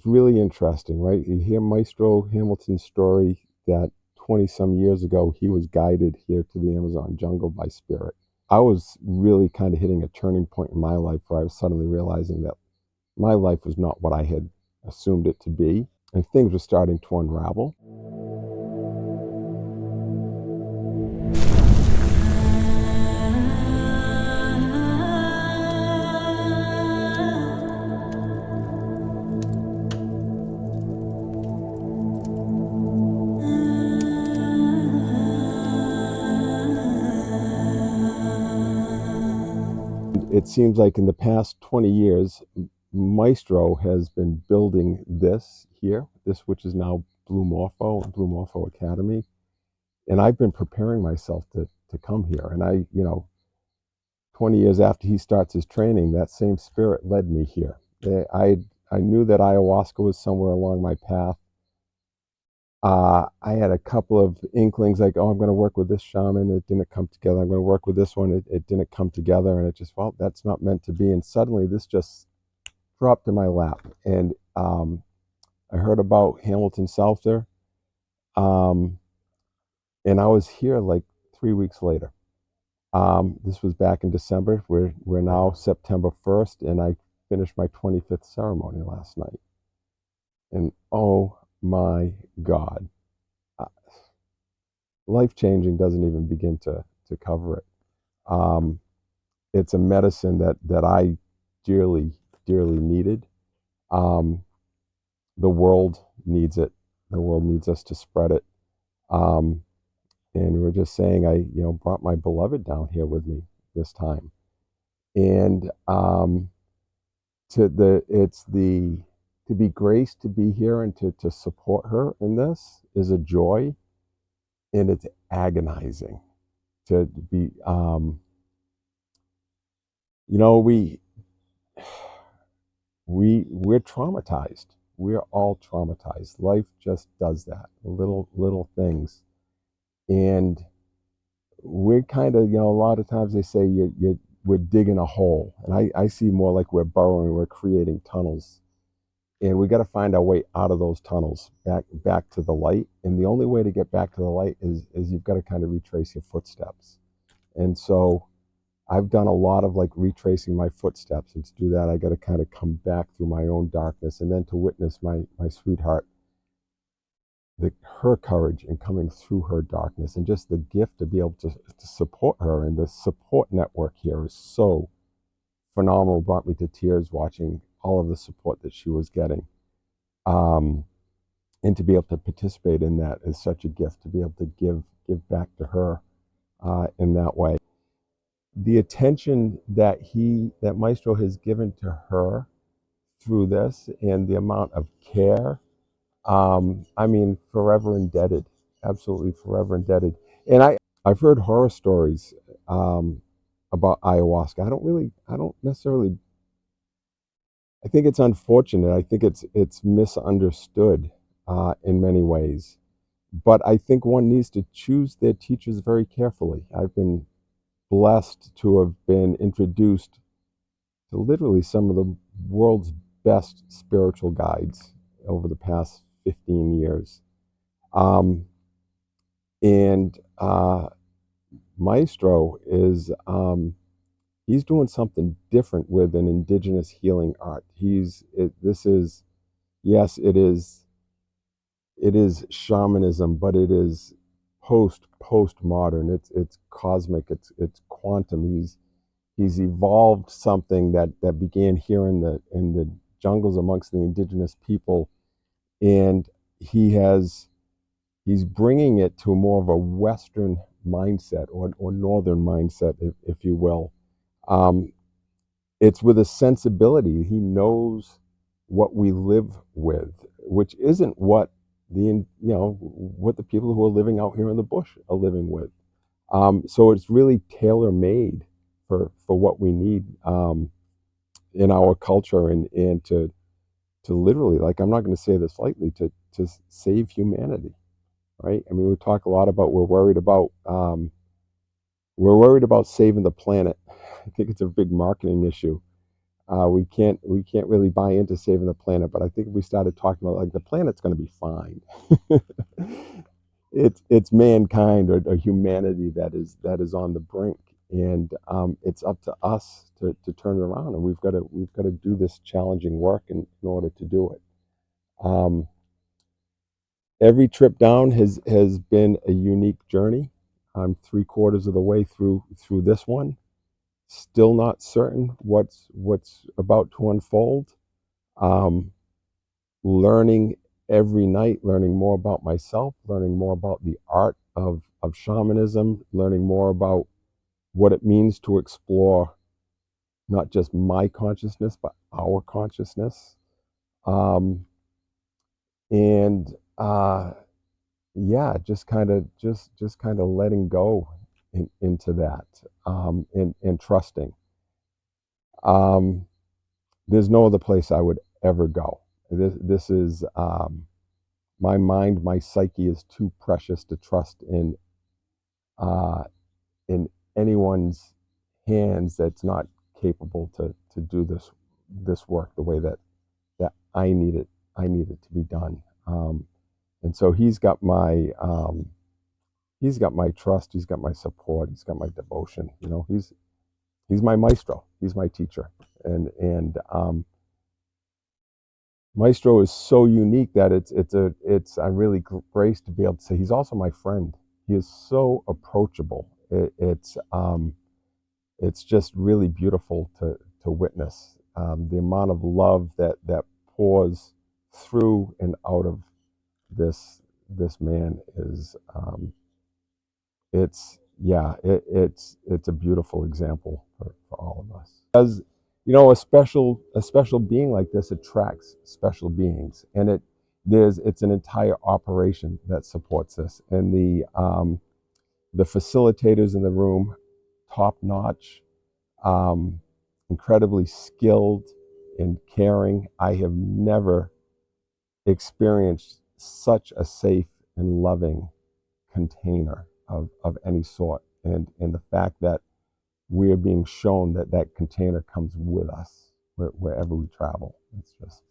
it's really interesting, right? You hear Maestro Hamilton's story that 20 some years ago, he was guided here to the Amazon jungle by spirit. I was really kind of hitting a turning point in my life where I was suddenly realizing that my life was not what I had assumed it to be, and things were starting to unravel. It seems like in the past 20 years, Maestro has been building this here, this which is now Blue Morpho Academy. And I've been preparing myself to come here. And 20 years after he starts his training, that same spirit led me here. I knew that ayahuasca was somewhere along my path. I had a couple of inklings like, oh, I'm going to work with this shaman. It didn't come together. I'm going to work with this one. It didn't come together. And it just, well, that's not meant to be. And suddenly this just dropped in my lap. And I heard about Hamilton Seltzer. And I was here like 3 weeks later. This was back in December. We're now September 1st. And I finished my 25th ceremony last night. And oh my God. Life-changing doesn't even begin to cover it. It's a medicine that I dearly needed. The world needs it. The world needs us to spread it. And we're just saying, I brought my beloved down here with me this time, and to be graced to be here and to support her in this is a joy, and it's agonizing to be. We're traumatized. We're all traumatized. Life just does that. Little things, and we're kind of, a lot of times they say we're digging a hole, and I see more like we're burrowing. We're creating tunnels, and we got to find our way out of those tunnels back to the light. And the only way to get back to the light is you've got to kind of retrace your footsteps. And so I've done a lot of like retracing my footsteps, and to do that, I got to kind of come back through my own darkness, and then to witness my sweetheart, her courage in coming through her darkness, and just the gift to be able to support her. And the support network here is so phenomenal. Brought me to tears watching all of the support that she was getting. And to be able to participate in that is such a gift, to be able to give back to her in that way. The attention that Maestro has given to her through this, and the amount of care, forever indebted, absolutely forever indebted. And I've heard horror stories about ayahuasca. I don't necessarily, I think it's unfortunate. I think it's misunderstood in many ways. But I think one needs to choose their teachers very carefully. I've been blessed to have been introduced to literally some of the world's best spiritual guides over the past 15 years. Maestro is, he's doing something different with an indigenous healing art. Yes, it is shamanism, but it is postmodern. It's cosmic. It's quantum. He's evolved something that began here in the jungles amongst the indigenous people, and he's bringing it to more of a Western mindset, or Northern mindset, if you will. It's with a sensibility. He knows what we live with, which isn't what what the people who are living out here in the bush are living with. So it's really tailor made for what we need in our culture, and to literally, like, I'm not going to say this lightly, to save humanity, right? I mean, we talk a lot about we're worried about saving the planet. I think it's a big marketing issue. we can't really buy into saving the planet, but I think if we started talking about like the planet's going to be fine. It's mankind or humanity that is on the brink, and it's up to us to turn it around, and we've got to do this challenging work in order to do it. Um, every trip down has been a unique journey. I'm 3/4 of the way through this one. Still not certain what's about to unfold. Um, learning every night, learning more about myself, learning more about the art of shamanism, learning more about what it means to explore not just my consciousness but our consciousness. Um, and yeah, just kind of letting go into that, and trusting. Um, there's no other place I would ever go. This is my mind, my psyche is too precious to trust uh, in anyone's hands that's not capable to do this work the way that I need it to be done. And so he's got my trust, he's got my support, he's got my devotion. He's my maestro, he's my teacher, and Maestro is so unique that I'm really graced to be able to say he's also my friend. He is so approachable. It's just really beautiful to witness, the amount of love that pours through and out of this man is, it's yeah, it's a beautiful example for all of us. As a special being like this attracts special beings, and it's an entire operation that supports this, and the facilitators in the room, top notch, um, incredibly skilled and caring. I have never experienced such a safe and loving container of any sort, and the fact that we are being shown that that container comes with us wherever we travel. It's just